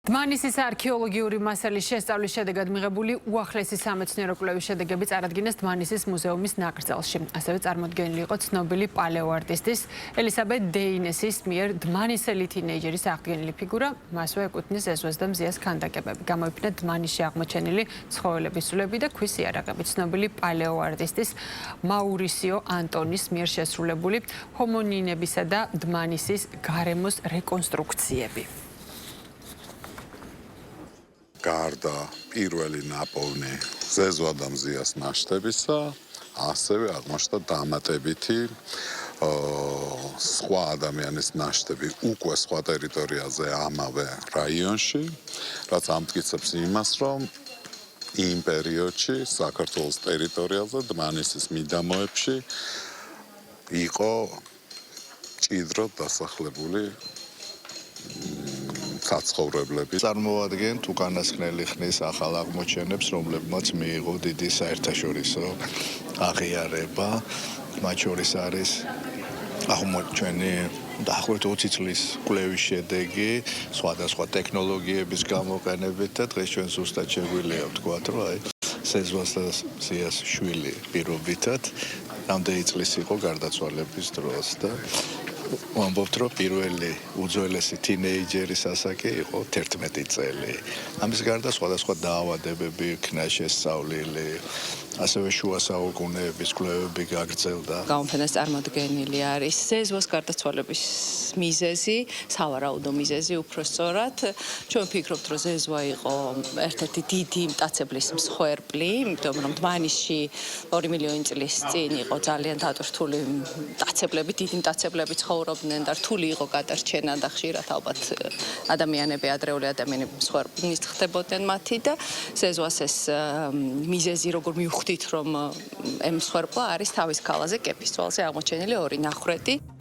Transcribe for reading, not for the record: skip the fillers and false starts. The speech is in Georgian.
დმანისის არქეოლოგიური მასალის შესწავლის შედეგად მიღებული უახლესი სამეცნიერო კვლევის შედეგები წარადგინეს დმანისის მუზეუმის ნაკრძალში. ასევე წარმოდგენილი იყო ცნობილი პალეოარტისტის ელისაბედ დეინესის მიერ დმანისელი თინეიჯერის აღდგენილი ფიგურა, მასვე ეკუთვნის ეზოს და მზიას ქანდაკებები. გამოიფინა დმანისში აღმოჩენილი ცხოველების სულები და ქვის იარაღები. ცნობილი პალეოარტისტის მაურისიო ანტონის მიერ შესრულებული ჰომონინებისა და დმანისის გარემოს რეკონსტრუქციები. გარდა პირველი ნაპოვნი ზეზოადამზიას ნაშთებისა, ასევე აღმოჩნდა დამატებითი სხვა ადამიანის ნაშთები უკვე სხვა ტერიტორიაზე ამავე რაიონში, რაც ამტკიცებს იმას, რომ იმ პერიოდში საქართველოს ტერიტორიაზე დმანისის მიდამოებში იყო მჭიდროდ დასახლებული საცხოვრებლები. წარმოადგენთ უკანასკნელი ხნის ახალ აღმოჩენებს, რომლებმაც მიიღო დიდი საერთაშორისო აღიარება. მათ შორის არის აღმოჩენი დაახლოებით 20 წლის კვლევის შედეგი სხვადასხვა ტექნოლოგიების გამოყენებით და დღეს ჩვენ ზუსტად შეგვიძლია ვთქვათ, რომ აი ზეზოას და მზიას შვილი პირობითად რამდენი წლის იყო გარდაცვალების დროს და ვამბობთ, რომ პირველი უძველესი თინეიჯერის ასაკი იყო 11 წელი. ამის გარდა სხვადასხვა დაავადებები იქნა შესწავლილი, ასევე შუა საუკუნეების კვლევები გაგრძელდა. გამოფენას წარმოდგენილი არის ზეზოს გარდაცვალების მიზეზი, სავარაუდო მიზეზი უფრო სწორად. ჩვენ ვფიქრობთ, რომ ზეზოა იყო ერთ-ერთი დიდი მტაცებლის მსხვერპლი, იმიტომ რომ დმანისში 2 მილიონი წლის წინ იყო ძალიან დატვირთული მტაცებლები, დიდი მტაცებლები ცხოვრობდნენ და რთული იყო გადარჩენა და ხშირად ალბათ ადამიანები, ადრეული ადამიანები მსხვერპლნით ხდებოდნენ მათი და ზეზოას ეს მიზეზი როგორ მივხვდით, რომ ემსხვერპლა არის თავის ქალაზე კეფის თვალზე აღმოჩენილი 2 ნახრეთი.